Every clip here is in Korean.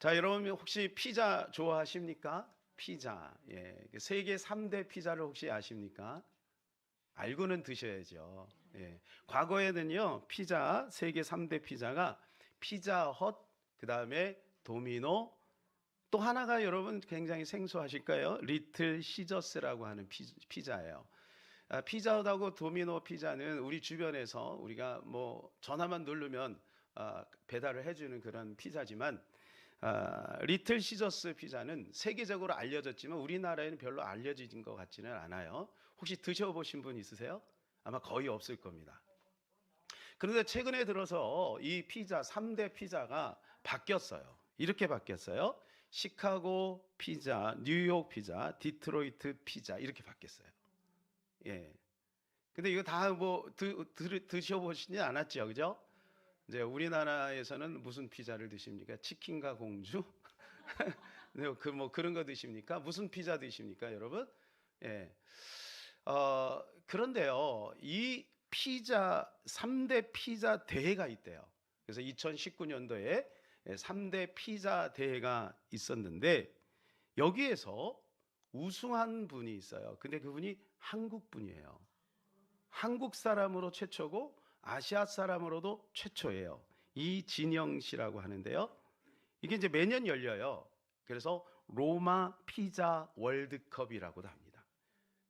자, 여러분 혹시 피자 좋아하십니까? 피자. 예. 세계 3대 피자를 혹시 아십니까? 알고는 드셔야죠. 예. 과거에는요, 피자, 세계 3대 피자가 피자헛, 그 다음에 도미노, 또 하나가 여러분 굉장히 생소하실까요? 리틀 시저스라고 하는 피자예요. 피자헛하고 도미노 피자는 우리 주변에서 우리가 뭐 전화만 누르면 배달을 해주는 그런 피자지만, 리틀 시저스 피자는 세계적으로 알려졌지만 우리나라에는 별로 알려진 것 같지는 않아요. 혹시 드셔보신 분 있으세요? 아마 거의 없을 겁니다. 그런데 최근에 들어서 이 피자 3대 피자가 바뀌었어요. 이렇게 바뀌었어요. 시카고 피자, 뉴욕 피자, 디트로이트 피자 이렇게 바뀌었어요. 예. 근데 이거 다 뭐 드셔보시지 않았죠, 그죠? 이제 우리나라에서는 무슨 피자를 드십니까? 치킨과 공주? 네, 뭐 그런 거 드십니까? 무슨 피자 드십니까, 여러분? 예. 그런데요, 이 피자 3대 피자 대회가 있대요. 그래서 2019년도에 3대 피자 대회가 있었는데 여기에서 우승한 분이 있어요. 근데 그분이 한국 분이에요. 한국 사람으로 최초고 아시아 사람으로도 최초예요. 이진영 씨라고 하는데요. 이게 이제 매년 열려요. 그래서 로마 피자 월드컵이라고도 합니다.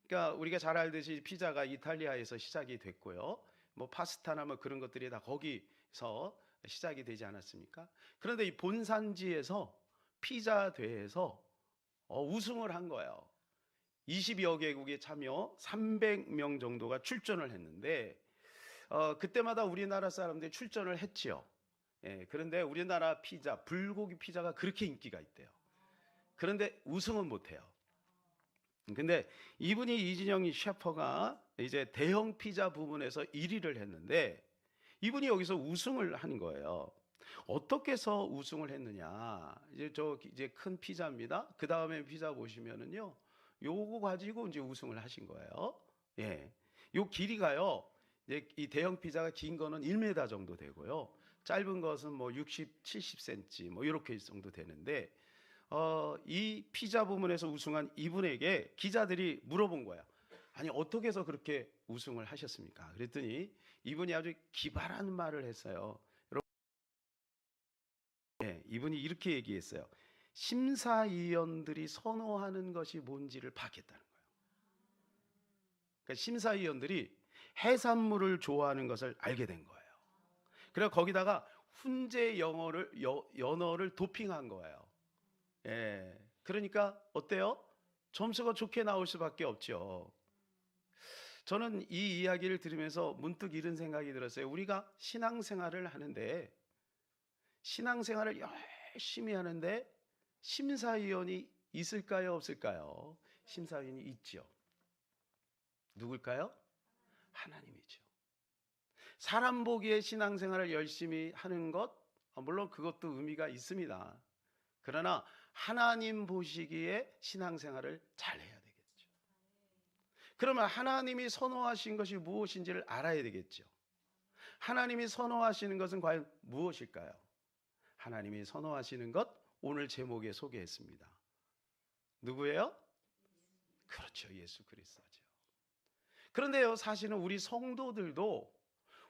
그러니까 우리가 잘 알듯이 피자가 이탈리아에서 시작이 됐고요. 뭐 파스타나 뭐 그런 것들이 다 거기서 시작이 되지 않았습니까? 그런데 이 본산지에서 피자 대회에서 우승을 한 거예요. 20여 개국이 참여 300명 정도가 출전을 했는데 그때마다 우리나라 사람들이 출전을 했지요. 예, 그런데 우리나라 피자, 불고기 피자가 그렇게 인기가 있대요. 그런데 우승은 못해요. 근데 이분이 이진영 셰퍼가 이제 대형 피자 부분에서 1위를 했는데 이분이 여기서 우승을 한 거예요. 어떻게 해서 우승을 했느냐? 이제 큰 피자입니다. 그 다음에 피자 보시면은요, 요거 가지고 이제 우승을 하신 거예요. 예, 요 길이가요. 이제 이 대형 피자가 긴 거는 1m 정도 되고요. 짧은 것은 뭐 60, 70cm 뭐 이렇게 정도 되는데 이 피자 부문에서 우승한 이분에게 기자들이 물어본 거야. 아니 어떻게 해서 그렇게 우승을 하셨습니까? 그랬더니 이분이 아주 기발한 말을 했어요. 여러분, 이분이 이렇게 얘기했어요. 심사위원들이 선호하는 것이 뭔지를 파악했다는 거예요. 그러니까 심사위원들이 해산물을 좋아하는 것을 알게 된 거예요. 그래서 거기다가 훈제 연어를 도핑한 거예요. 예. 그러니까 어때요? 점수가 좋게 나올 수밖에 없죠. 저는 이 이야기를 들으면서 문득 이런 생각이 들었어요. 우리가 신앙생활을 하는데 신앙생활을 열심히 하는데 심사위원이 있을까요? 없을까요? 심사위원이 있죠. 누굴까요? 하나님이죠. 사람 보기에 신앙생활을 열심히 하는 것, 물론 그것도 의미가 있습니다. 그러나 하나님 보시기에 신앙생활을 잘해야 되겠죠. 그러면 하나님이 선호하신 것이 무엇인지를 알아야 되겠죠. 하나님이 선호하시는 것은 과연 무엇일까요? 하나님이 선호하시는 것, 오늘 제목에 소개했습니다. 누구예요? 그렇죠, 예수 그리스도죠. 그런데요, 사실은 우리 성도들도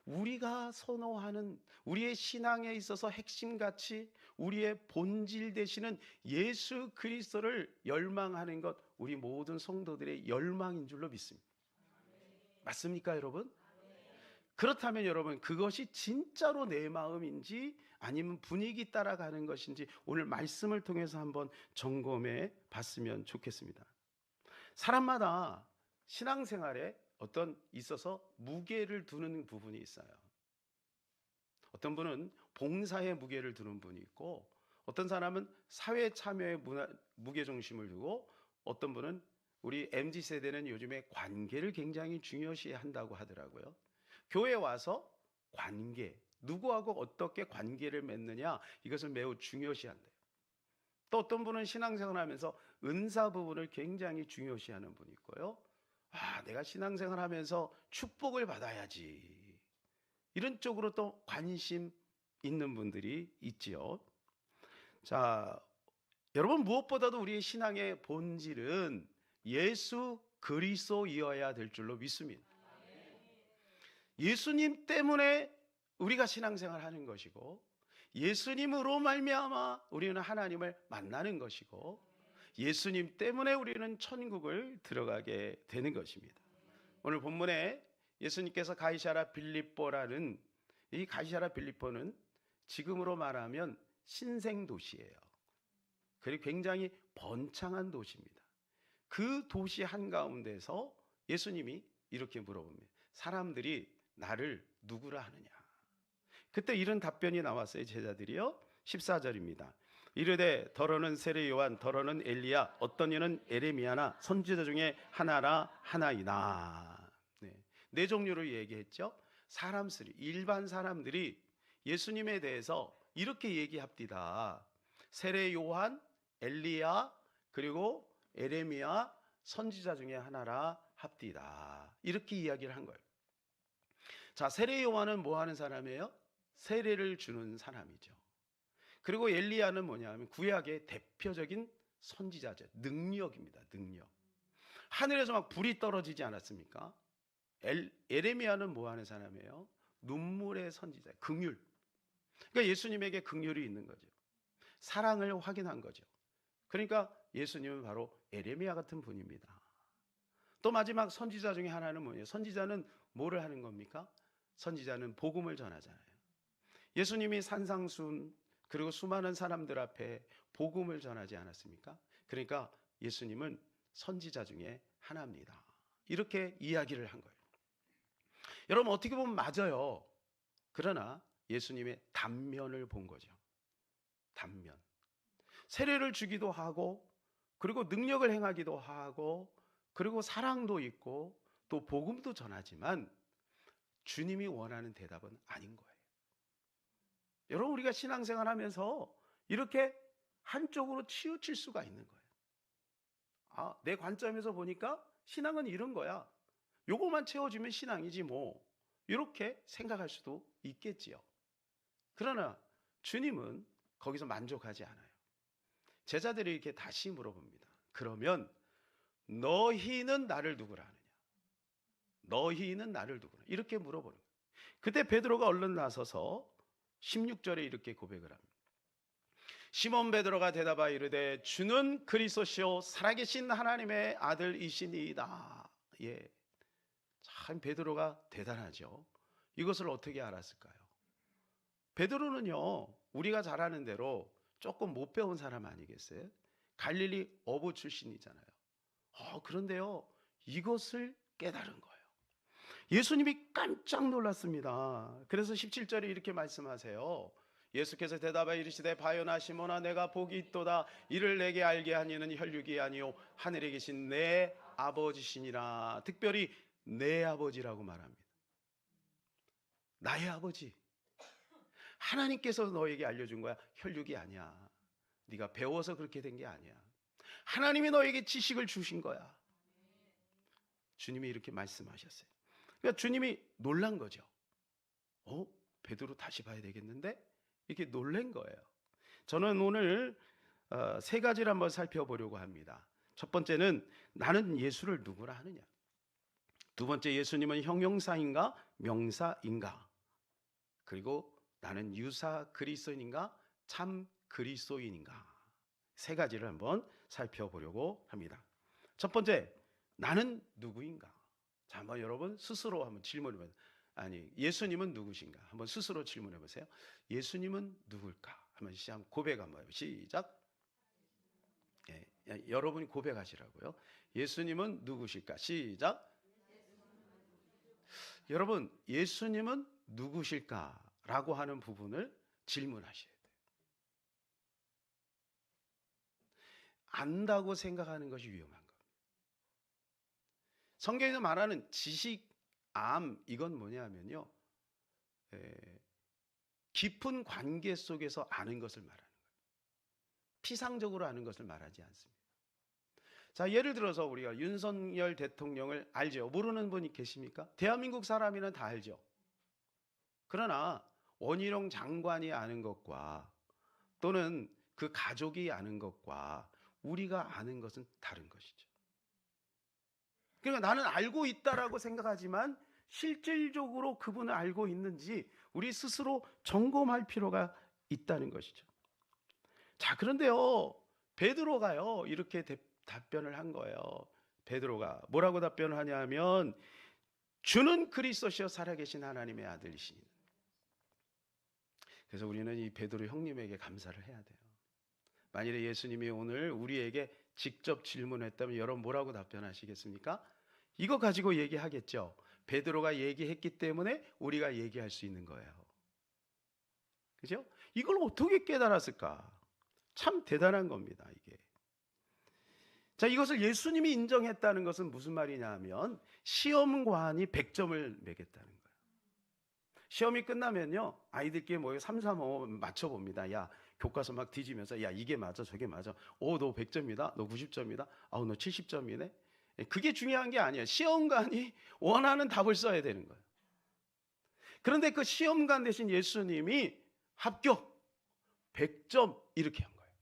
우리가 선호하는 우리의 신앙에 있어서 핵심가치, 우리의 본질 되시는 예수 그리스도를 열망하는 것, 우리 모든 성도들의 열망인 줄로 믿습니다. 맞습니까, 여러분? 그렇다면 여러분, 그것이 진짜로 내 마음인지 아니면 분위기 따라가는 것인지 오늘 말씀을 통해서 한번 점검해 봤으면 좋겠습니다. 사람마다 신앙생활에 어떤 있어서 무게를 두는 부분이 있어요. 어떤 분은 봉사에 무게를 두는 분이 있고, 어떤 사람은 사회 참여에 무게 중심을 두고, 어떤 분은 우리 MZ세대는 요즘에 관계를 굉장히 중요시 한다고 하더라고요. 교회 와서 관계, 누구하고 어떻게 관계를 맺느냐, 이것을 매우 중요시 한대요. 또 어떤 분은 신앙생활 하면서 은사 부분을 굉장히 중요시 하는 분이 있고요. 내가 신앙생활 하면서 축복을 받아야지. 이런 쪽으로 또 관심 있는 분들이 있지요. 자, 여러분 무엇보다도 우리의 신앙의 본질은 예수 그리스도이어야 될 줄로 믿습니다. 예수님 때문에 우리가 신앙생활을 하는 것이고, 예수님으로 말미암아 우리는 하나님을 만나는 것이고, 예수님 때문에 우리는 천국을 들어가게 되는 것입니다. 오늘 본문에 예수님께서 가이사랴 빌립보라는, 이 가이사랴 빌립보는 지금으로 말하면 신생 도시예요. 그리고 굉장히 번창한 도시입니다. 그 도시 한가운데서 예수님이 이렇게 물어봅니다. 사람들이 나를 누구라 하느냐? 그때 이런 답변이 나왔어요. 제자들이요. 14절입니다. 이르되 더러는 세례 요한, 더러는 엘리야, 어떤 이는 에레미야나 선지자 중에 하나라 하나이다. 네 종류를 얘기했죠. 사람들이, 일반 사람들이 예수님에 대해서 이렇게 얘기합디다. 세례 요한, 엘리야, 그리고 에레미야, 선지자 중에 하나라 합디다. 이렇게 이야기를 한 거예요. 자, 세례 요한은 뭐 하는 사람이에요? 세례를 주는 사람이죠. 그리고 엘리야는 뭐냐면 구약의 대표적인 선지자죠. 능력입니다. 능력. 하늘에서 막 불이 떨어지지 않았습니까? 에레미야는 뭐 하는 사람이에요? 눈물의 선지자, 긍휼. 그러니까 예수님에게 긍휼이 있는 거죠. 사랑을 확인한 거죠. 그러니까 예수님은 바로 에레미야 같은 분입니다. 또 마지막 선지자 중에 하나는 뭐예요? 선지자는 뭐를 하는 겁니까? 선지자는 복음을 전하잖아요. 예수님이 산상순 그리고 수많은 사람들 앞에 복음을 전하지 않았습니까? 그러니까 예수님은 선지자 중에 하나입니다. 이렇게 이야기를 한 거예요. 여러분 어떻게 보면 맞아요. 그러나 예수님의 단면을 본 거죠. 단면. 세례를 주기도 하고, 그리고 능력을 행하기도 하고, 그리고 사랑도 있고, 또 복음도 전하지만 주님이 원하는 대답은 아닌 거예요. 여러분 우리가 신앙생활 하면서 이렇게 한쪽으로 치우칠 수가 있는 거예요. 아, 내 관점에서 보니까 신앙은 이런 거야. 요거만 채워주면 신앙이지 뭐. 이렇게 생각할 수도 있겠지요. 그러나 주님은 거기서 만족하지 않아요. 제자들이 이렇게 다시 물어봅니다. 그러면 너희는 나를 누구라 하느냐? 너희는 나를 누구라? 이렇게 물어보는 거예요. 그때 베드로가 얼른 나서서 16절에 이렇게 고백을 합니다. 시몬 베드로가 대답하여 이르되 주는 그리스도시요 살아계신 하나님의 아들이시니이다. 예, 참 베드로가 대단하죠. 이것을 어떻게 알았을까요? 베드로는요, 우리가 잘 아는 대로 조금 못 배운 사람 아니겠어요? 갈릴리 어부 출신이잖아요. 그런데요, 이것을 깨달은 거예요. 예수님이 깜짝 놀랐습니다. 그래서 17절에 이렇게 말씀하세요. 예수께서 대답하여 이르시되 바요나 시몬아 내가 복이 있도다. 이를 내게 알게 하니는 혈육이 아니요 하늘에 계신 내 아버지시니라. 특별히 내 아버지라고 말합니다. 나의 아버지. 하나님께서 너에게 알려준 거야. 혈육이 아니야. 네가 배워서 그렇게 된 게 아니야. 하나님이 너에게 지식을 주신 거야. 주님이 이렇게 말씀하셨어요. 그러니까 주님이 놀란 거죠. 베드로 다시 봐야 되겠는데? 이렇게 놀란 거예요. 저는 오늘 세 가지를 한번 살펴보려고 합니다. 첫 번째는 나는 예수를 누구라 하느냐. 두 번째, 예수님은 형용사인가 명사인가. 그리고 나는 유사 그리스도인인가 참 그리스도인인가. 세 가지를 한번 살펴보려고 합니다. 첫 번째, 나는 누구인가. 자, 한번 여러분 스스로 한번 질문해 보세요. 아니, 예수님은 누구신가? 한번 스스로 질문해 보세요. 예수님은 누굴까? 한번 고백 한번 해요. 시작. 예, 여러분이 고백하시라고요. 예수님은 누구실까? 시작. 여러분, 예수님은 누구실까라고 하는 부분을 질문하셔야 돼요. 안다고 생각하는 것이 위험한 겁니다. 성경에서 말하는 지식암, 이건 뭐냐면요, 깊은 관계 속에서 아는 것을 말하는 거예요. 피상적으로 아는 것을 말하지 않습니다. 자, 예를 들어서 우리가 윤석열 대통령을 알죠? 모르는 분이 계십니까? 대한민국 사람이면 다 알죠. 그러나 원희룡 장관이 아는 것과 또는 그 가족이 아는 것과 우리가 아는 것은 다른 것이죠. 그러니까 나는 알고 있다라고 생각하지만 실질적으로 그분을 알고 있는지 우리 스스로 점검할 필요가 있다는 것이죠. 자, 그런데요, 베드로가요 이렇게 답변을 한 거예요. 베드로가 뭐라고 답변을 하냐면, 주는 그리스도시요 살아계신 하나님의 아들이시니. 그래서 우리는 이 베드로 형님에게 감사를 해야 돼요. 만일에 예수님이 오늘 우리에게 직접 질문했다면 여러분 뭐라고 답변하시겠습니까? 이거 가지고 얘기하겠죠. 베드로가 얘기했기 때문에 우리가 얘기할 수 있는 거예요. 그죠? 이걸 어떻게 깨달았을까? 참 대단한 겁니다, 이게. 자, 이것을 예수님이 인정했다는 것은 무슨 말이냐 하면 시험관이 100점을 매겼다는 거예요. 시험이 끝나면요, 아이들끼리 모여 3, 3, 5 맞춰봅니다. 야, 교과서 막 뒤지면서, 야, 이게 맞아, 저게 맞아. 너 100점이다, 너 90점이다, 너 70점이네. 그게 중요한 게 아니에요. 시험관이 원하는 답을 써야 되는 거예요. 그런데 그 시험관 대신 예수님이 합격 100점 이렇게 한 거예요.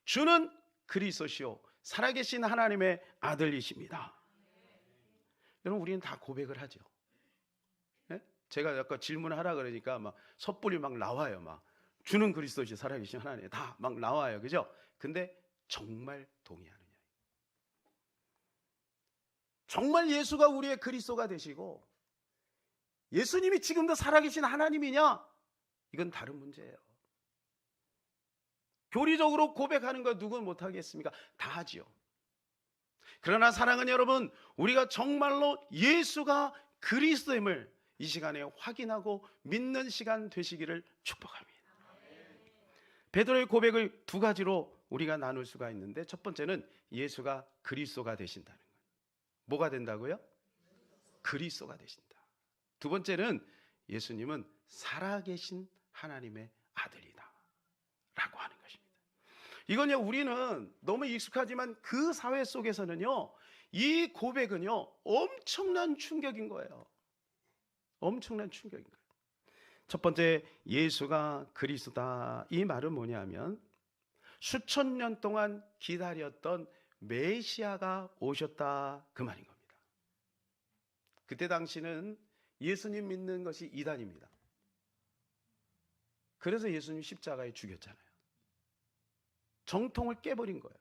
주는 그리스도시요 살아계신 하나님의 아들이십니다. 여러분, 우리는 다 고백을 하죠. 네? 제가 아까 질문을 하라 그러니까 막 섣불리 막 나와요. 막 주는 그리스도시 살아계신 하나님 다 막 나와요. 그죠? 근데 정말 동의하느냐? 정말 예수가 우리의 그리스도가 되시고 예수님이 지금도 살아계신 하나님이냐? 이건 다른 문제예요. 교리적으로 고백하는 거 누구는 못하겠습니까? 다 하지요. 그러나 사랑하는 여러분, 우리가 정말로 예수가 그리스도임을 이 시간에 확인하고 믿는 시간 되시기를 축복합니다. 베드로의 고백을 두 가지로 우리가 나눌 수가 있는데, 첫 번째는 예수가 그리스도가 되신다는 거예요. 뭐가 된다고요? 그리스도가 되신다. 두 번째는 예수님은 살아계신 하나님의 아들이다 라고 하는 것입니다. 이건요, 우리는 너무 익숙하지만 그 사회 속에서는요, 이 고백은요 엄청난 충격인 거예요. 엄청난 충격인 거예요. 첫 번째, 예수가 그리스도다, 이 말은 뭐냐면 수천 년 동안 기다렸던 메시아가 오셨다, 그 말인 겁니다. 그때 당시는 예수님 믿는 것이 이단입니다. 그래서 예수님 십자가에 죽였잖아요. 정통을 깨버린 거예요.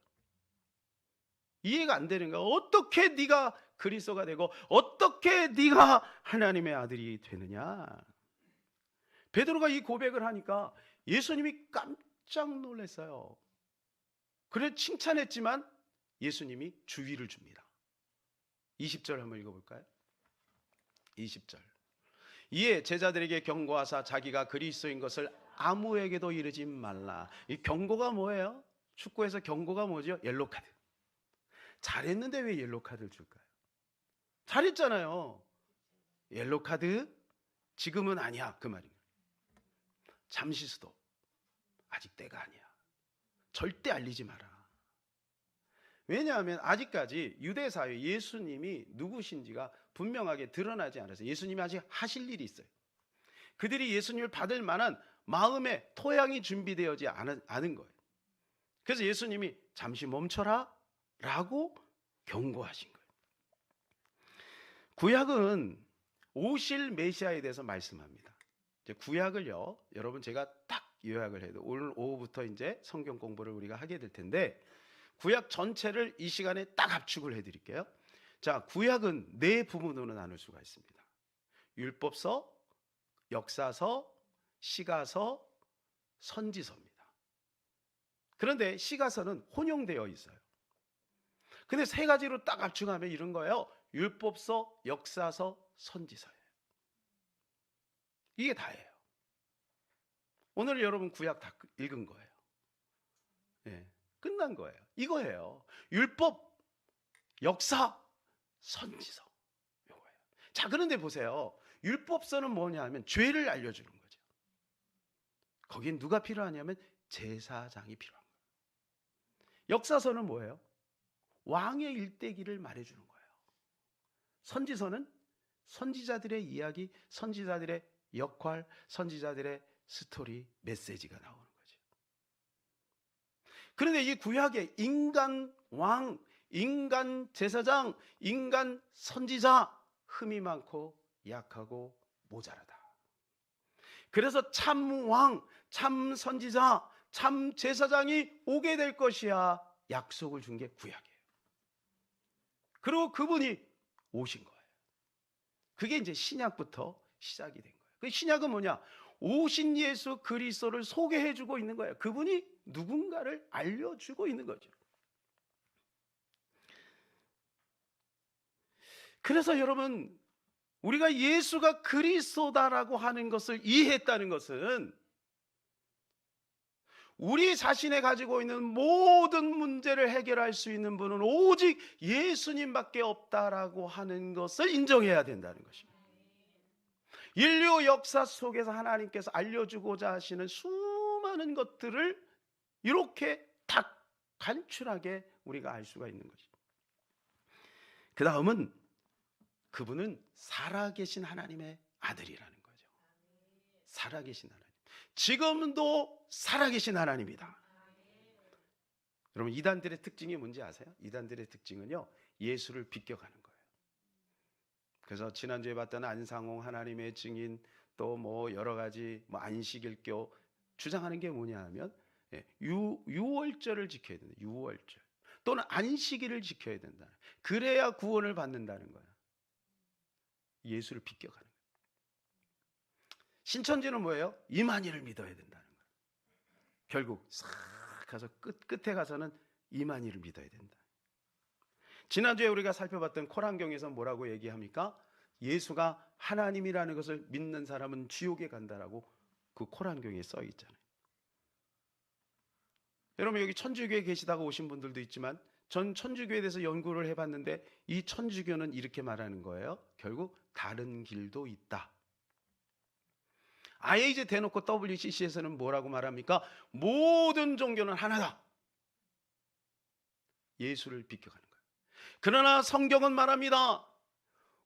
이해가 안 되는 거야. 어떻게 네가 그리스도가 되고 어떻게 네가 하나님의 아들이 되느냐. 베드로가 이 고백을 하니까 예수님이 깜짝 놀랐어요. 그래 칭찬했지만 예수님이 주의를 줍니다. 20절 한번 읽어볼까요? 20절. 이에 제자들에게 경고하사 자기가 그리스도인 것을 아무에게도 이르지 말라. 이 경고가 뭐예요? 축구에서 경고가 뭐죠? 옐로카드. 잘했는데 왜 옐로카드를 줄까요? 잘했잖아요. 옐로카드 지금은 아니야, 그 말입니다. 잠시 스톱. 아직 때가 아니야. 절대 알리지 마라. 왜냐하면 아직까지 유대사회 예수님이 누구신지가 분명하게 드러나지 않아서 예수님이 아직 하실 일이 있어요. 그들이 예수님을 받을 만한 마음의 토양이 준비되어지 않은 거예요. 그래서 예수님이 잠시 멈춰라 라고 경고하신 거예요. 구약은 오실 메시아에 대해서 말씀합니다. 이제 구약을요, 여러분 제가 딱 요약을 해도 오늘 오후부터 이제 성경 공부를 우리가 하게 될 텐데, 구약 전체를 이 시간에 딱 압축을 해드릴게요. 자, 구약은 네 부분으로 나눌 수가 있습니다. 율법서, 역사서, 시가서, 선지서입니다. 그런데 시가서는 혼용되어 있어요. 근데 세 가지로 딱 압축하면 이런 거예요. 율법서, 역사서, 선지서예요. 이게 다예요. 오늘 여러분 구약 다 읽은 거예요. 예, 끝난 거예요. 이거예요. 율법, 역사, 선지서. 이거예요. 자, 그런데 보세요. 율법서는 뭐냐 하면 죄를 알려주는 거죠. 거긴 누가 필요하냐면 제사장이 필요한 거예요. 역사서는 뭐예요? 왕의 일대기를 말해주는 거예요. 선지서는 선지자들의 이야기, 선지자들의 역할, 선지자들의 스토리, 메시지가 나오는 거죠. 그런데 이 구약의 인간 왕, 인간 제사장, 인간 선지자, 흠이 많고 약하고 모자라다. 그래서 참 왕, 참 선지자, 참 제사장이 오게 될 것이야 약속을 준 게 구약이에요. 그리고 그분이 오신 거예요. 그게 이제 신약부터 시작이 된 거예요. 그 신약은 뭐냐? 오신 예수 그리스도를 소개해주고 있는 거예요. 그분이 누군가를 알려주고 있는 거죠. 그래서 여러분, 우리가 예수가 그리스도다라고 하는 것을 이해했다는 것은 우리 자신이 가지고 있는 모든 문제를 해결할 수 있는 분은 오직 예수님밖에 없다라고 하는 것을 인정해야 된다는 것입니다. 인류 역사 속에서 하나님께서 알려주고자 하시는 수많은 것들을 이렇게 딱 간추하게 우리가 알 수가 있는 것입니다. 그 다음은 그분은 살아계신 하나님의 아들이라는 거죠. 살아계신 하나님. 지금도 살아계신 하나님이다. 여러분, 이단들의 특징이 뭔지 아세요? 이단들의 특징은요, 예수를 비껴가는 거예요. 그래서 지난주에 봤던 안상홍 하나님의 증인, 또 뭐 여러 가지 안식일교 주장하는 게 뭐냐 하면 유월절을 지켜야 된다. 유월절 또는 안식일을 지켜야 된다. 그래야 구원을 받는다는 거야. 예수를 비껴가는 거예요. 신천지는 뭐예요? 이만희를 믿어야 된다는 거예요. 결국 싹 가서 끝에 가서는 이만희를 믿어야 된다. 지난주에 우리가 살펴봤던 코란경에서 뭐라고 얘기합니까? 예수가 하나님이라는 것을 믿는 사람은 지옥에 간다라고 그 코란경에 써 있잖아요. 여러분, 여기 천주교에 계시다가 오신 분들도 있지만 전 천주교에 대해서 연구를 해봤는데 이 천주교는 이렇게 말하는 거예요. 결국 다른 길도 있다. 아예 이제 대놓고 WCC에서는 뭐라고 말합니까? 모든 종교는 하나다. 예수를 비껴가는 거예요. 그러나 성경은 말합니다.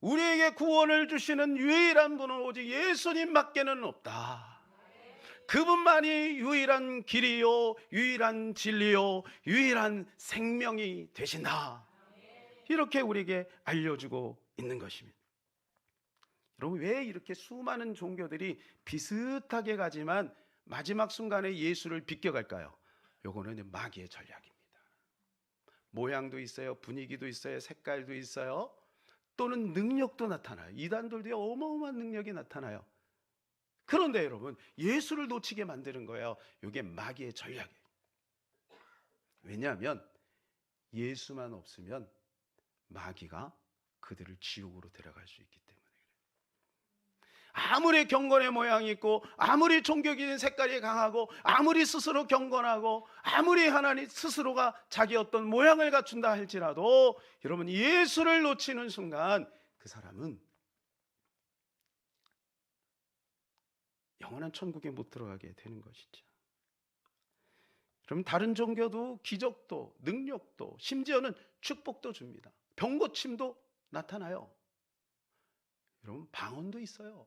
우리에게 구원을 주시는 유일한 분은 오직 예수님밖에는 없다. 그분만이 유일한 길이요, 유일한 진리요, 유일한 생명이 되신다. 이렇게 우리에게 알려주고 있는 것입니다. 여러분, 왜 이렇게 수많은 종교들이 비슷하게 가지만 마지막 순간에 예수를 비껴갈까요? 요거는 마귀의 전략입니다. 모양도 있어요, 분위기도 있어요, 색깔도 있어요, 또는 능력도 나타나요. 이단들도 어마어마한 능력이 나타나요. 그런데 여러분, 예수를 놓치게 만드는 거예요. 이게 마귀의 전략이에요. 왜냐하면 예수만 없으면 마귀가 그들을 지옥으로 데려갈 수 있기 때문에. 아무리 경건의 모양이 있고, 아무리 종교적인 색깔이 강하고, 아무리 스스로 경건하고, 아무리 하나님 스스로가 자기 어떤 모양을 갖춘다 할지라도 여러분, 예수를 놓치는 순간 그 사람은 영원한 천국에 못 들어가게 되는 것이죠. 그럼 다른 종교도 기적도 능력도 심지어는 축복도 줍니다. 병 고침도 나타나요. 여러분, 방언도 있어요.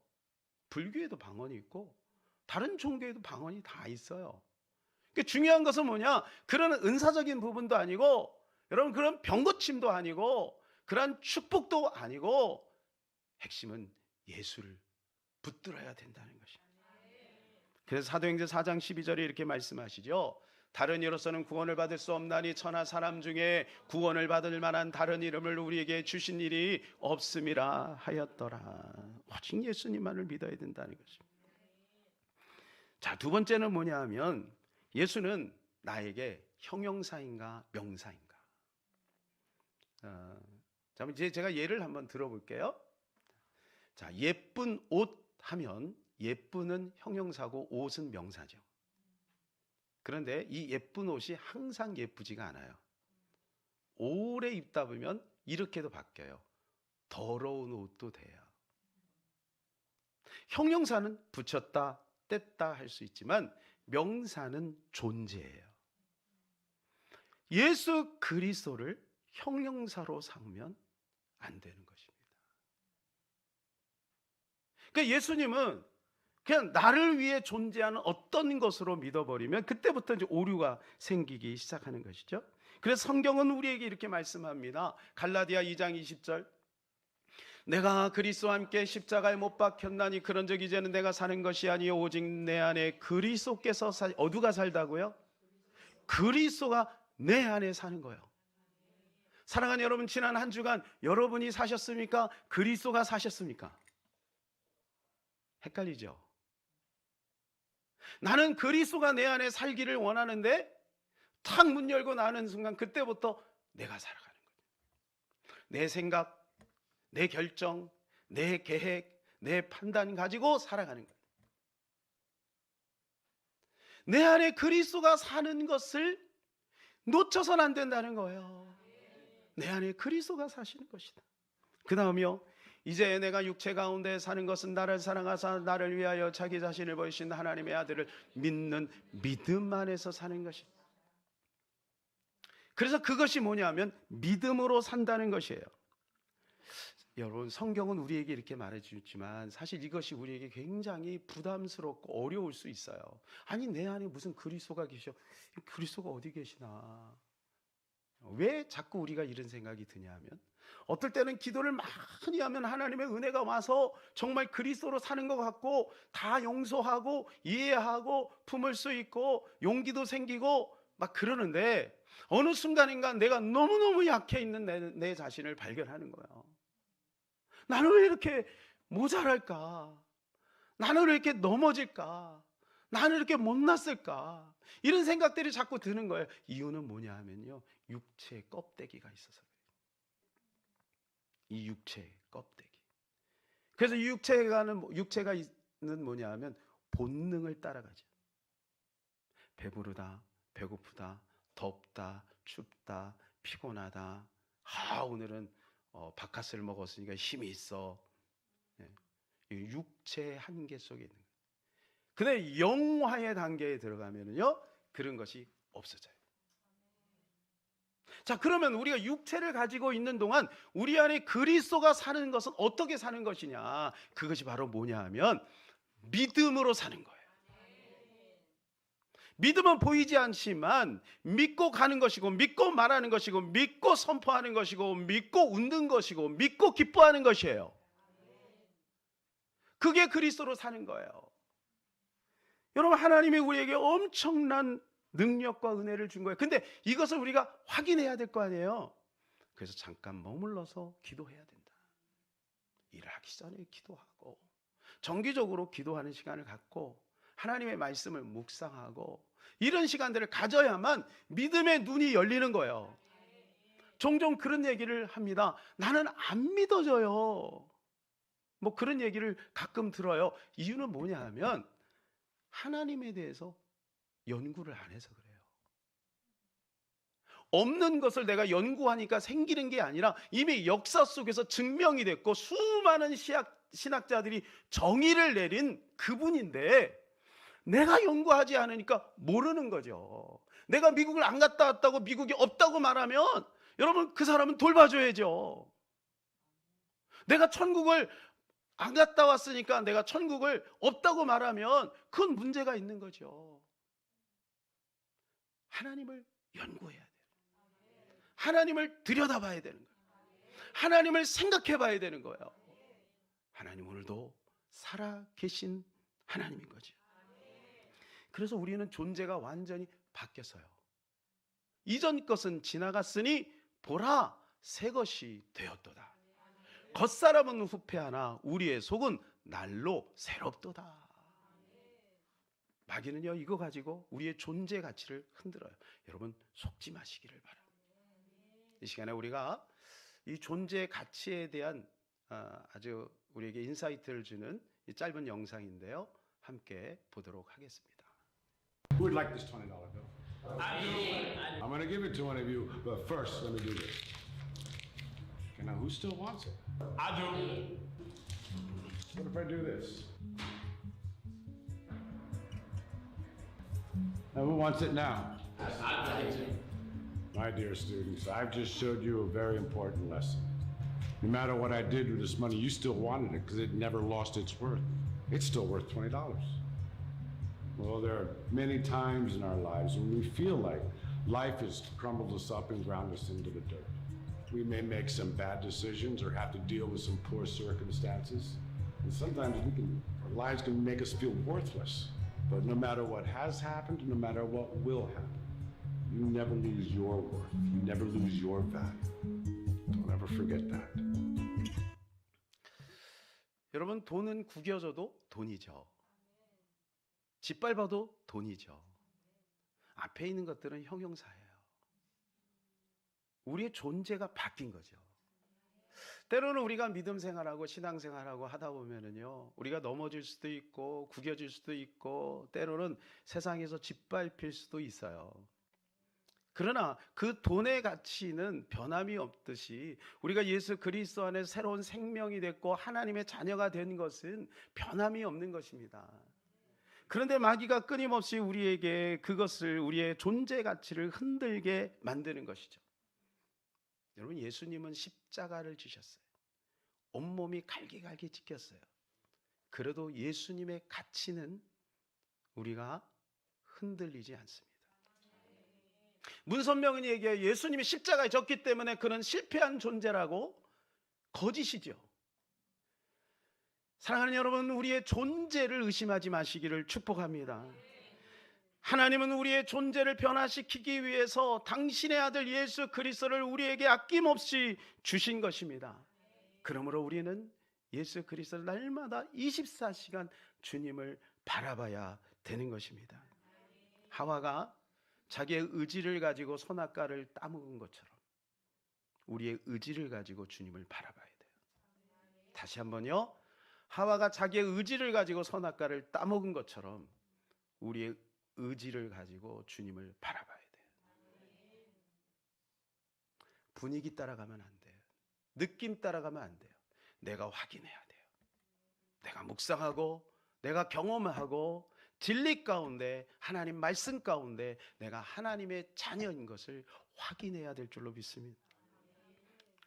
불교에도 방언이 있고 다른 종교에도 방언이 다 있어요. 그러니까 중요한 것은 뭐냐? 그런 은사적인 부분도 아니고, 여러분, 그런 병 고침도 아니고, 그런 축복도 아니고, 핵심은 예수를 붙들어야 된다는 것입니다. 그래서 사도행전 4장 12절에 이렇게 말씀하시죠. 다른 이로서는 구원을 받을 수 없나니 천하 사람 중에 구원을 받을 만한 다른 이름을 우리에게 주신 일이 없음이라 하였더라. 오직 예수님만을 믿어야 된다는 것입니다. 자, 두 번째는 뭐냐 하면 예수는 나에게 형용사인가 명사인가. 자, 이제 제가 예를 한번 들어볼게요. 자, 예쁜 옷 하면 예쁜은 형용사고 옷은 명사죠. 그런데 이 예쁜 옷이 항상 예쁘지가 않아요. 오래 입다 보면 이렇게도 바뀌어요. 더러운 옷도 돼요. 형용사는 붙였다, 뗐다 할 수 있지만 명사는 존재예요. 예수 그리스도를 형용사로 삼으면 안 되는 것입니다. 그러니까 예수님은 그냥 나를 위해 존재하는 어떤 것으로 믿어버리면 그때부터 이제 오류가 생기기 시작하는 것이죠. 그래서 성경은 우리에게 이렇게 말씀합니다. 갈라디아 2장 20절, 내가 그리스도와 함께 십자가에 못 박혔나니 그런즉 이제는 내가 사는 것이 아니요 오직 내 안에 그리스도께서 누가 살다고요? 그리스도가 내 안에 사는 거예요. 사랑하는 여러분, 지난 한 주간 여러분이 사셨습니까? 그리스도가 사셨습니까? 헷갈리죠? 나는 그리스도가 내 안에 살기를 원하는데 탁 문 열고 나는 순간 그때부터 내가 살아가는 거예요. 내 생각, 내 결정, 내 계획, 내 판단 가지고 살아가는 거예요. 내 안에 그리스도가 사는 것을 놓쳐서는 안 된다는 거예요. 내 안에 그리스도가 사시는 것이다. 그 다음이요, 이제 내가 육체 가운데 사는 것은 나를 사랑하사 나를 위하여 자기 자신을 버리신 하나님의 아들을 믿는 믿음 안에서 사는 것이다. 그래서 그것이 뭐냐면 믿음으로 산다는 것이에요. 여러분, 성경은 우리에게 이렇게 말해주지만 사실 이것이 우리에게 굉장히 부담스럽고 어려울 수 있어요. 아니, 내 안에 무슨 그리스도가 계셔? 그리스도가 어디 계시나? 왜 자꾸 우리가 이런 생각이 드냐면, 어떨 때는 기도를 많이 하면 하나님의 은혜가 와서 정말 그리스도로 사는 것 같고 다 용서하고 이해하고 품을 수 있고 용기도 생기고 막 그러는데 어느 순간인가 내가 너무너무 약해 있는 내 자신을 발견하는 거예요. 나는 왜 이렇게 모자랄까? 나는 왜 이렇게 넘어질까? 나는 이렇게 못났을까? 이런 생각들이 자꾸 드는 거예요. 이유는 뭐냐 하면요, 육체의 껍데기가 있어서 그래요. 이 육체의 껍데기. 그래서 육체가 있는 뭐냐 하면 본능을 따라가죠. 배부르다, 배고프다, 덥다, 춥다, 피곤하다. 오늘은 바카스를 먹었으니까 힘이 있어. 육체의 한계 속에 있는 거예요. 근데 영화의 단계에 들어가면요, 그런 것이 없어져요. 자, 그러면 우리가 육체를 가지고 있는 동안 우리 안에 그리스도가 사는 것은 어떻게 사는 것이냐? 그것이 바로 뭐냐 하면 믿음으로 사는 거예요. 믿음은 보이지 않지만 믿고 가는 것이고, 믿고 말하는 것이고, 믿고 선포하는 것이고, 믿고 웃는 것이고, 믿고 기뻐하는 것이에요. 그게 그리스도로 사는 거예요. 여러분, 하나님이 우리에게 엄청난 능력과 은혜를 준 거예요. 근데 이것을 우리가 확인해야 될 거 아니에요. 그래서 잠깐 머물러서 기도해야 된다. 일을 하기 전에 기도하고, 정기적으로 기도하는 시간을 갖고 하나님의 말씀을 묵상하고, 이런 시간들을 가져야만 믿음의 눈이 열리는 거예요. 종종 그런 얘기를 합니다. 나는 안 믿어져요. 뭐 그런 얘기를 가끔 들어요. 이유는 뭐냐 하면 하나님에 대해서 연구를 안 해서 그래요. 없는 것을 내가 연구하니까 생기는 게 아니라 이미 역사 속에서 증명이 됐고 수많은 신학자들이 정의를 내린 그분인데 내가 연구하지 않으니까 모르는 거죠. 내가 미국을 안 갔다 왔다고 미국이 없다고 말하면 여러분, 그 사람은 돌봐줘야죠. 내가 천국을 안 갔다 왔으니까 내가 천국을 없다고 말하면 그건 문제가 있는 거죠. 하나님을 연구해야 돼요. 하나님을 들여다봐야 되는 거예요. 하나님을 생각해 봐야 되는 거예요. 하나님 오늘도 살아계신 하나님인 거죠. 그래서 우리는 존재가 완전히 바뀌었어요. 이전 것은 지나갔으니 보라, 새 것이 되었도다. 겉사람은 후패하나 우리의 속은 날로 새롭도다. 마귀는요, 이거 가지고 우리의 존재 가치를 흔들어요. 여러분, 속지 마시기를 바랍니다. 이 시간에 우리가 이 존재 가치에 대한 아주 우리에게 인사이트를 주는 이 짧은 영상인데요, 함께 보도록 하겠습니다. Who would like this $20 bill? I do. I'm going to give it to one of you, but first, let me do this. Okay, now who still wants it? I do. What if I do this? Now who wants it now? I do. My dear students, I've just showed you a very important lesson. No matter what I did with this money, you still wanted it because it never lost its worth. it's still worth $20. Well, there are many times in our lives when we feel like life has crumbled us up and ground us into the dirt. We may make some bad decisions or have to deal with some poor circumstances. And sometimes our lives can make us feel worthless. But no matter what has happened, no matter what will happen, you never lose your worth. You never lose your value. Don't ever forget that. 여러분, 돈은 구겨져도 돈이죠. 짓밟아도 돈이죠. 앞에 있는 것들은 형용사예요. 우리의 존재가 바뀐 거죠. 때로는 우리가 믿음 생활하고 신앙 생활하고 하다 보면은요, 우리가 넘어질 수도 있고 구겨질 수도 있고 때로는 세상에서 짓밟힐 수도 있어요. 그러나 그 돈의 가치는 변함이 없듯이 우리가 예수 그리스도 안에 새로운 생명이 됐고 하나님의 자녀가 된 것은 변함이 없는 것입니다. 그런데 마귀가 끊임없이 우리에게 그것을, 우리의 존재 가치를 흔들게 만드는 것이죠. 여러분, 예수님은 십자가를 지셨어요. 온몸이 갈기갈기 찢겼어요. 그래도 예수님의 가치는 우리가 흔들리지 않습니다. 문선명은 얘기해요. 예수님이 십자가에 졌기 때문에 그는 실패한 존재라고. 거짓이죠. 사랑하는 여러분, 우리의 존재를 의심하지 마시기를 축복합니다. 하나님은 우리의 존재를 변화시키기 위해서 당신의 아들 예수 그리스도를 우리에게 아낌없이 주신 것입니다. 그러므로 우리는 예수 그리스도를 날마다 24시간 주님을 바라봐야 되는 것입니다. 하와가 자기의 의지를 가지고 선악과를 따먹은 것처럼 우리의 의지를 가지고 주님을 바라봐야 돼요. 다시 한번요. 하와가 자기의 의지를 가지고 선악과를 따먹은 것처럼 우리의 의지를 가지고 주님을 바라봐야 돼요. 분위기 따라가면 안 돼요. 느낌 따라가면 안 돼요. 내가 확인해야 돼요. 내가 묵상하고 내가 경험하고 진리 가운데, 하나님 말씀 가운데 내가 하나님의 자녀인 것을 확인해야 될 줄로 믿습니다.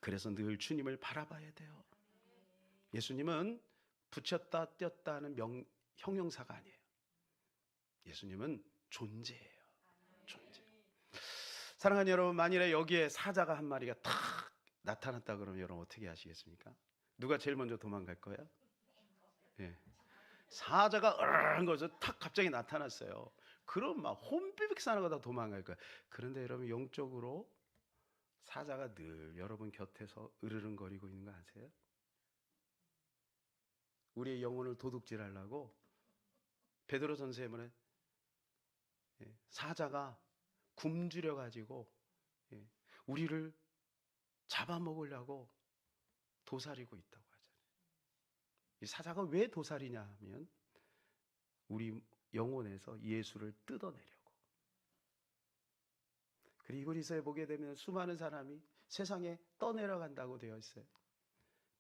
그래서 늘 주님을 바라봐야 돼요. 예수님은 붙였다 뗐다 하는 형용사가 아니에요. 예수님은 존재예요. 존재. 사랑하는 여러분, 만일에 여기에 사자가 한 마리가 탁 나타났다 그러면 여러분 어떻게 하시겠습니까? 누가 제일 먼저 도망갈 거예요? 예. 사자가 으르르 거서 탁 갑자기 나타났어요. 그럼 막 혼비빅 사는 다 도망갈 거예요. 그런데 여러분, 영적으로 사자가 늘 여러분 곁에서 으르렁거리고 있는 거 아세요? 우리의 영혼을 도둑질하려고 베드로전서에 사자가 굶주려 가지고 우리를 잡아먹으려고 도사리고 있다고 하잖아요. 이 사자가 왜 도사리냐 하면 우리 영혼에서 예수를 뜯어내려고. 그리고 이곳에 보게 되면 수많은 사람이 세상에 떠내려간다고 되어 있어요.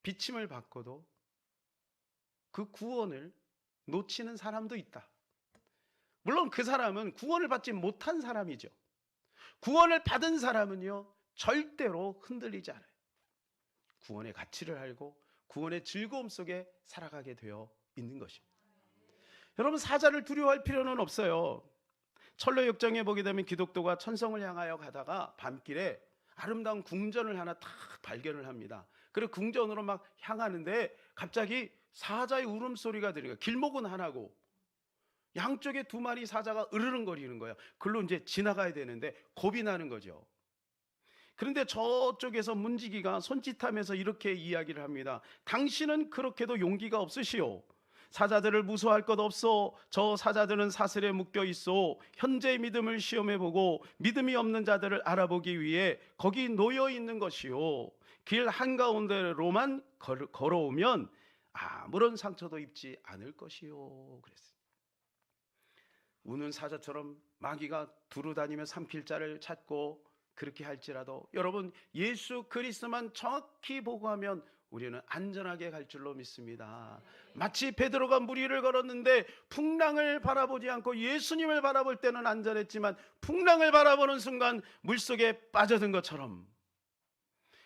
비침을 받고도 그 구원을 놓치는 사람도 있다. 물론 그 사람은 구원을 받지 못한 사람이죠. 구원을 받은 사람은요, 절대로 흔들리지 않아요. 구원의 가치를 알고 구원의 즐거움 속에 살아가게 되어 있는 것입니다. 여러분, 사자를 두려워할 필요는 없어요. 철로역정에 보게 되면 기독도가 천성을 향하여 가다가 밤길에 아름다운 궁전을 하나 탁 발견을 합니다. 그리고 궁전으로 막 향하는데 갑자기 사자의 울음소리가 들려요. 길목은 하나고 양쪽에 두 마리 사자가 으르렁거리는 거예요. 글로 이제 지나가야 되는데 겁이 나는 거죠. 그런데 저쪽에서 문지기가 손짓하면서 이렇게 이야기를 합니다. 당신은 그렇게도 용기가 없으시오. 사자들을 무서워할 것 없소. 저 사자들은 사슬에 묶여 있어. 현재의 믿음을 시험해보고 믿음이 없는 자들을 알아보기 위해 거기 놓여 있는 것이오. 길 한가운데로만 걸어오면 아무런 상처도 입지 않을 것이요. 그랬어요. 우는 사자처럼 마귀가 두루다니며 산길자를 찾고 그렇게 할지라도 여러분, 예수 그리스도만 정확히 보고하면 우리는 안전하게 갈 줄로 믿습니다. 마치 베드로가 무리를 걸었는데 풍랑을 바라보지 않고 예수님을 바라볼 때는 안전했지만 풍랑을 바라보는 순간 물속에 빠져든 것처럼,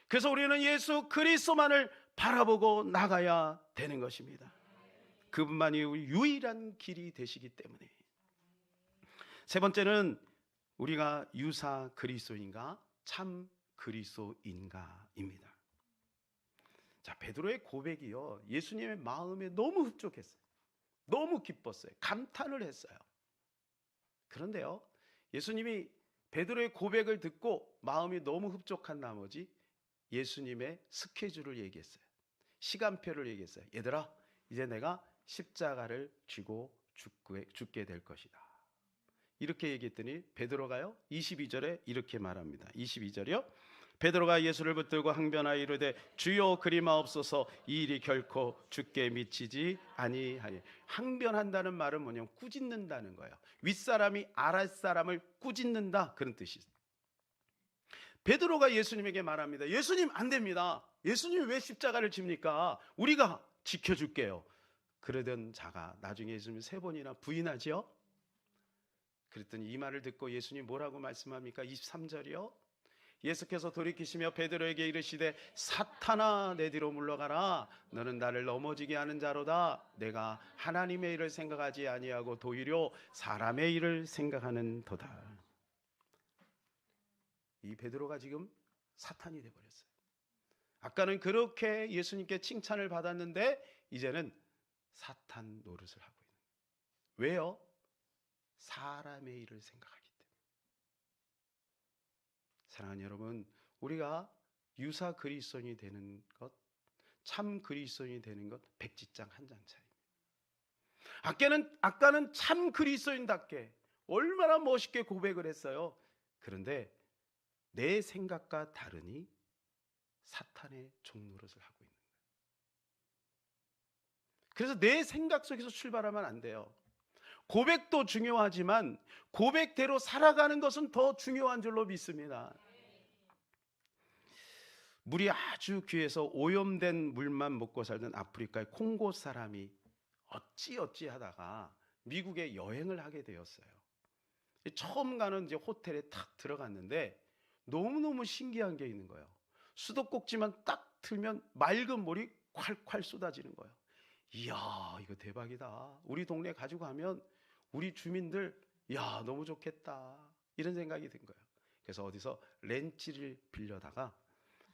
그래서 우리는 예수 그리스도만을 바라보고 나가야 되는 것입니다. 그분만이 유일한 길이 되시기 때문에. 세 번째는 우리가 유사 그리스도인가 참 그리스도인가입니다. 자, 베드로의 고백이요, 예수님의 마음에 너무 흡족했어요. 너무 기뻤어요. 감탄을 했어요. 그런데요, 예수님이 베드로의 고백을 듣고 마음이 너무 흡족한 나머지 예수님의 스케줄을 얘기했어요. 시간표를 얘기했어요. 얘들아, 이제 내가 십자가를 쥐고 죽게 될 것이다. 이렇게 얘기했더니 베드로가요 22절에 이렇게 말합니다. 22절이요. 베드로가 예수를 붙들고 항변하여 이르되 주여 그리마옵소서, 이 일이 결코 주께 미치지 아니하니. 항변한다는 말은 뭐냐면 꾸짖는다는 거예요. 윗사람이 아랫사람을 꾸짖는다, 그런 뜻이 있어요. 베드로가 예수님에게 말합니다. 예수님, 안 됩니다. 예수님 왜 십자가를 집니까? 우리가 지켜줄게요. 그러던 자가 나중에 예수님 3번이나 부인하지요. 그랬더니 이 말을 듣고 예수님 뭐라고 말씀합니까? 23절이요. 예수께서 돌이키시며 베드로에게 이르시되 사탄아, 내 뒤로 물러가라. 너는 나를 넘어지게 하는 자로다. 내가 하나님의 일을 생각하지 아니하고 도리어 사람의 일을 생각하는 도다. 이 베드로가 지금 사탄이 되어버렸어요. 아까는 그렇게 예수님께 칭찬을 받았는데 이제는 사탄 노릇을 하고 있는 거예요. 왜요? 사람의 일을 생각하기 때문에. 사랑하는 여러분, 우리가 유사 그리스도인이 되는 것, 참 그리스도인이 되는 것, 백지장 한 장 차이입니다. 아까는 참 그리스도인답게 얼마나 멋있게 고백을 했어요. 그런데 내 생각과 다르니 사탄의 종노릇을 하고 있는 거예요. 그래서 내 생각 속에서 출발하면 안 돼요. 고백도 중요하지만 고백대로 살아가는 것은 더 중요한 줄로 믿습니다. 물이 아주 귀해서 오염된 물만 먹고 살던 아프리카의 콩고 사람이 어찌 하다가 미국에 여행을 하게 되었어요. 처음 가는 이제 호텔에 탁 들어갔는데 너무너무 신기한 게 있는 거예요. 수도꼭지만 딱 틀면 맑은 물이 콸콸 쏟아지는 거예요. 이야, 이거 대박이다. 우리 동네 가지고 가면 우리 주민들, 야, 너무 좋겠다, 이런 생각이 든 거예요. 그래서 어디서 렌치를 빌려다가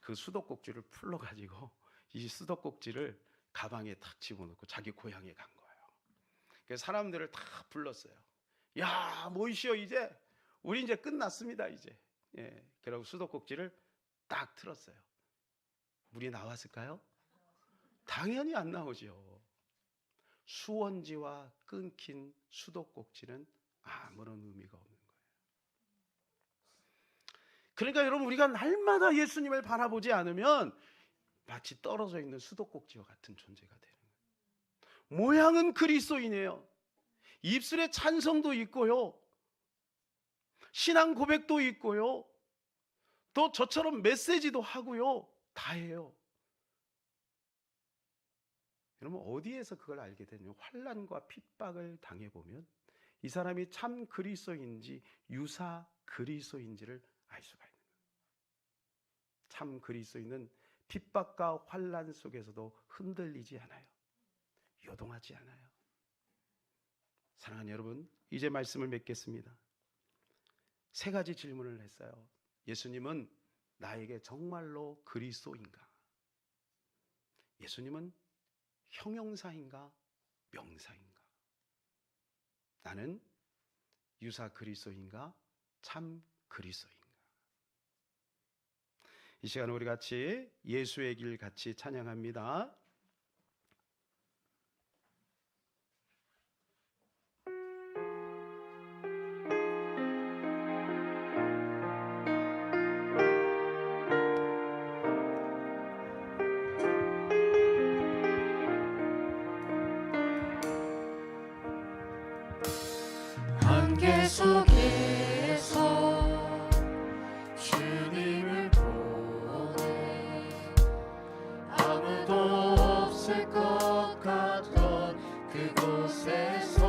그 수도꼭지를 풀러가지고 이 수도꼭지를 가방에 탁 집어넣고 자기 고향에 간 거예요. 그래서 사람들을 다 불렀어요. 야, 모이시오, 이제 우리 이제 끝났습니다, 이제. 예, 그리고 수도꼭지를 딱 틀었어요. 물이 나왔을까요? 당연히 안 나오죠. 수원지와 끊긴 수도꼭지는 아무런 의미가 없는 거예요. 그러니까 여러분, 우리가 날마다 예수님을 바라보지 않으면 마치 떨어져 있는 수도꼭지와 같은 존재가 되는 거예요. 모양은 그리스도인이에요. 입술에 찬성도 있고요, 신앙 고백도 있고요, 또 저처럼 메시지도 하고요, 다 해요. 여러분, 어디에서 그걸 알게 되냐면 환난과 핍박을 당해보면 이 사람이 참 그리스도인지 유사 그리스도인지를 알 수가 있는 거예요. 참 그리스도인은 핍박과 환난 속에서도 흔들리지 않아요. 요동하지 않아요. 사랑하는 여러분, 이제 말씀을 맺겠습니다. 3가지 질문을 했어요. 예수님은 나에게 정말로 그리스도인가? 예수님은 형용사인가 명사인가? 나는 유사 그리스도인가 참 그리스도인가? 이 시간 우리 같이 예수의 길 같이 찬양합니다. 안개 속에서 주님을 보내 아무도 없을 것 같던 그곳에서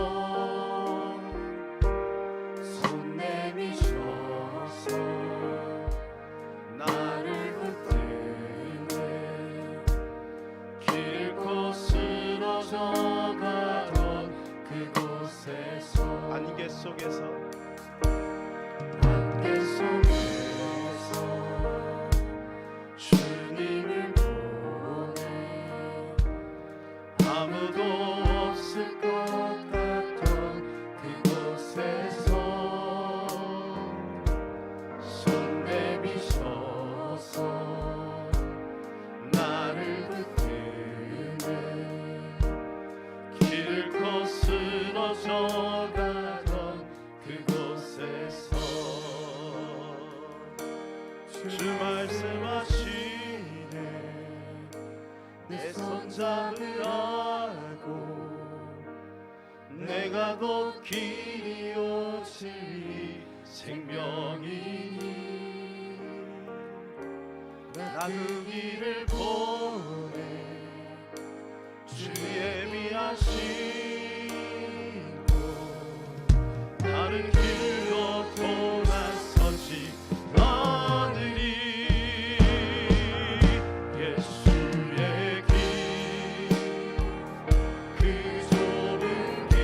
손 내미셔서 나를 붙드네 길 잃고 쓰러져 가 그곳에서 안개 속에서 안개 속에서 주님을 보내 아무도 없을 것 같던 그곳에서 손 내미셔서 나를 붙드네 길을 거스러져 가던 그곳에서 주 말씀하시네 내 손 잡으라고 내가 곧 길이요 진리 생명이니 나 그 길을 보내 주 예비하시고 다른 길로 돌아서지 않으리 예수의 길 그 좁은 길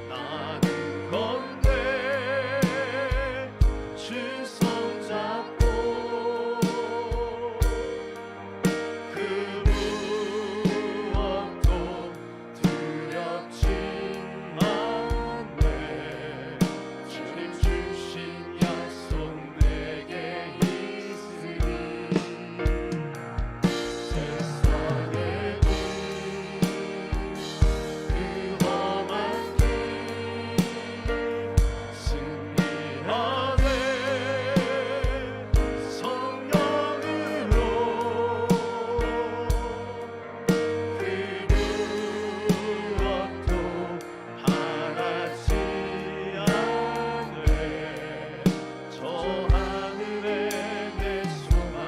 나는 건데 주 손 잡고 그 무엇도 두렵지 않네 주님 주신 약속 내게 있으니 세상의 그 험한 길 승리하네 성령으로 그 무엇도 바라지 않네 저 하늘에 내 소망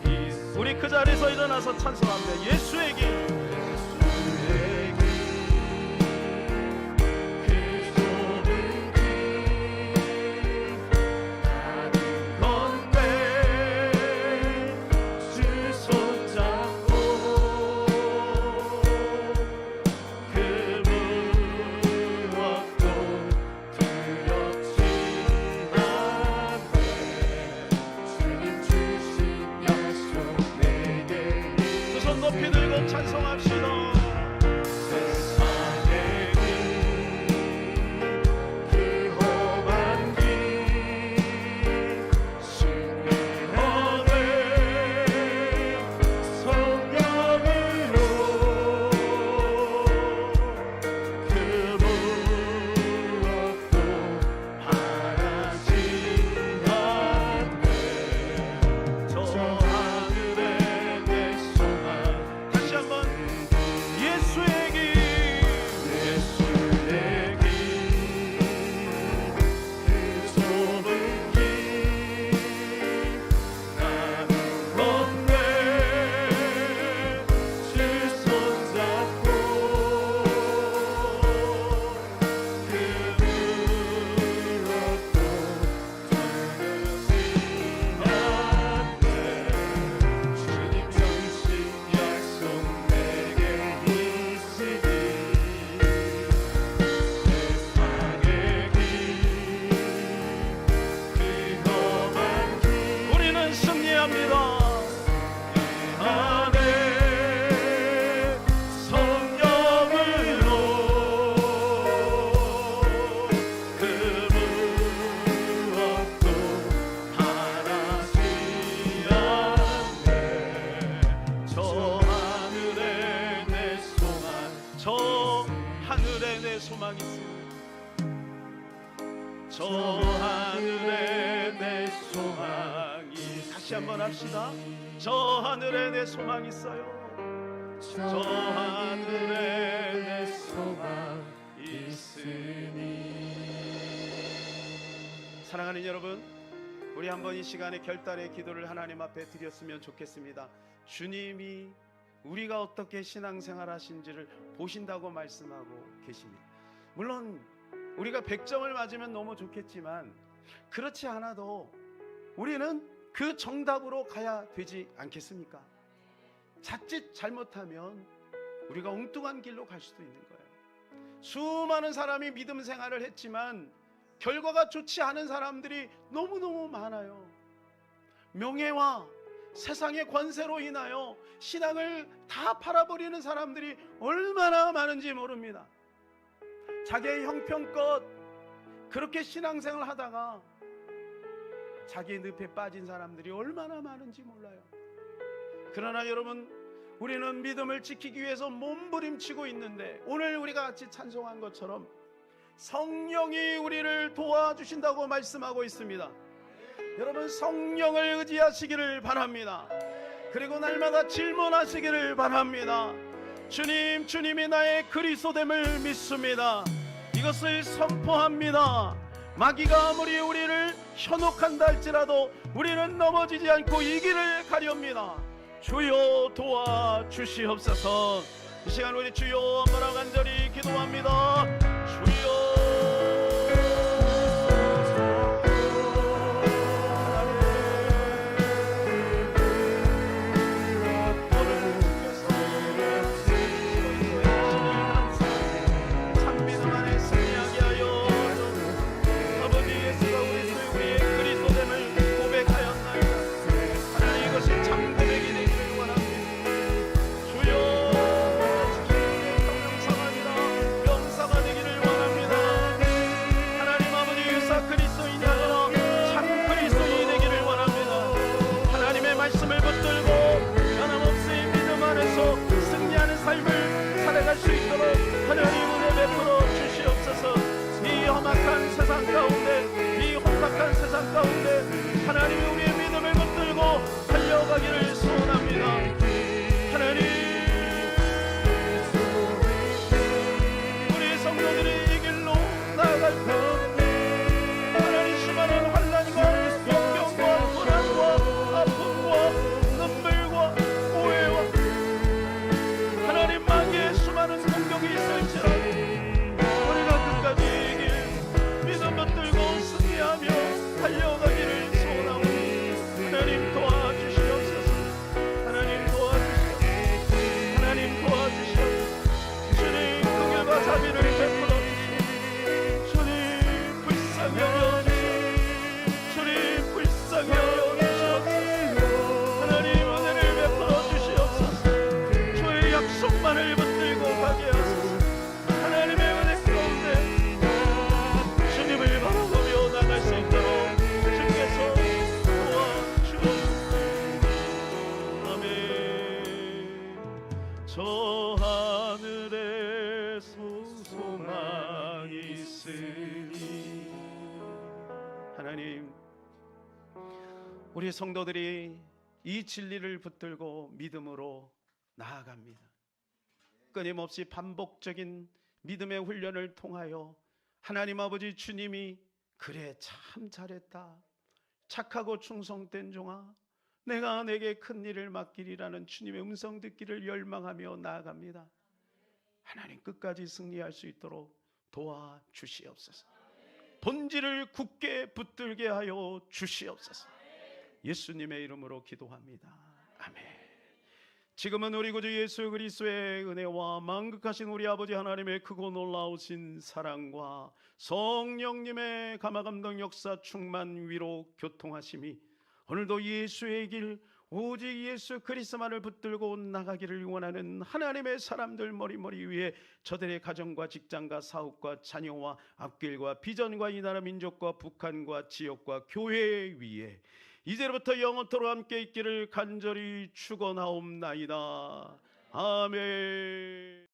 있으니 우리 그 자리에서 일어나서 찬송합니다. 예수의 길 예수의 길그 좁은 길 나는 건데 주 손 잡고 그 무엇도 두렵지 않네 주님 주신 약속 내게 두 손 높이 들고 찬송합시다. 세상의 길그 험한 길 승리하네 성령으로 그 무엇도 바라지 않네 저 하늘에 내 소망 다시 한번 예수의 길 예수의 길 그 좁은 길 나는 건데 주 손 잡고 그 무엇도 두렵지 않네 주님 주신 약속 내게 있으니 세상의 길그 험한 길 우리는 승리합니다. 안에 성령으로 그 무엇도 바라지 않네 저 하늘에 내 소망 저 하늘에 내 소망이 있습니다. 저 하늘에 내 소망이 다시 한번 합시다. 저 하늘에 내 소망이 있어요. 저 하늘에 내 소망 있으니 사랑하는 여러분, 우리 한번 이 시간에 결단의 기도를 하나님 앞에 드렸으면 좋겠습니다. 주님이 우리가 어떻게 신앙생활 하신지를 보신다고 말씀하고 계십니다. 물론 우리가 100점을 맞으면 너무 좋겠지만 그렇지 않아도 우리는 그 정답으로 가야 되지 않겠습니까? 자칫 잘못하면 우리가 엉뚱한 길로 갈 수도 있는 거예요. 수많은 사람이 믿음 생활을 했지만 결과가 좋지 않은 사람들이 너무너무 많아요. 명예와 세상의 권세로 인하여 신앙을 다 팔아버리는 사람들이 얼마나 많은지 모릅니다. 자기의 형편껏 그렇게 신앙생활을 하다가 자기의 늪에 빠진 사람들이 얼마나 많은지 몰라요. 그러나 여러분, 우리는 믿음을 지키기 위해서 몸부림치고 있는데, 오늘 우리가 같이 찬송한 것처럼 성령이 우리를 도와주신다고 말씀하고 있습니다. 여러분, 성령을 의지하시기를 바랍니다. 그리고 날마다 질문하시기를 바랍니다. 주님, 주님이 나의 그리스도됨을 믿습니다. 이것을 선포합니다. 마귀가 아무리 우리를 현혹한다 할지라도 우리는 넘어지지 않고 이 길을 가렵니다. 주여 도와주시옵소서. 이 시간 우리 주여 한번 간절히 기도합니다. 주여. 살아갈 수 있도록 하나님 은혜 베풀어 주시옵소서. 이 험악한 세상 가운데, 이 혼탁한 세상 가운데 하나님이 우리의 믿음을 붙들고 달려가기를 소원합니다. 하나님, 우리 성도들이 이 길로 나아갈 때 하나님, 수많은 환난과 역경과 고난과 아픔과 눈물과 오해와 하나님, 마귀의 수많은 공격이 있을지라도 우리가 끝까지 이 길 믿음 붙들고 승리하며 달려가기를 소원하오니 하나님 도와주시옵소서. 하나님 도와주시옵소서. 하나님 도와주시옵소서. 주님 긍휼과 자비를 베풀어 주시옵소서. 주님 불쌍히 여겨 주시옵소서. 주님 불쌍히 여겨 주시옵소서. 하나님 은혜를 베풀어 주시옵소서. 주의 약속만을 붙들고 가게 하소서. 하나님의 은혜 가운데 주님을 바라보며 나갈 수 있도록 주께서 도와주옵소서. 아멘. 저 하늘에서 소망이 있으니 하나님, 우리 성도들이 이 진리를 붙들고 믿음으로 나아갑니다. 끊임없이 반복적인 믿음의 훈련을 통하여 하나님 아버지 주님이 그래 참 잘했다, 착하고 충성된 종아, 내가 내게 큰 일을 맡기리라는 주님의 음성 듣기를 열망하며 나아갑니다. 하나님, 끝까지 승리할 수 있도록 도와주시옵소서. 본질을 굳게 붙들게 하여 주시옵소서. 예수님의 이름으로 기도합니다. 아멘. 지금은 우리 구주 예수 그리스도의 은혜와 만극하신 우리 아버지 하나님의 크고 놀라우신 사랑과 성령님의 감화감동 역사 충만 위로 교통하심이 오늘도 예수의 길 오직 예수 그리스도만을 붙들고 나가기를 원하는 하나님의 사람들 머리머리 위에 저들의 가정과 직장과 사업과 자녀와 앞길과 비전과 이 나라 민족과 북한과 지역과 교회 위에 이제부터 영원토록 함께 있기를 간절히 축원하옵나이다. 아멘.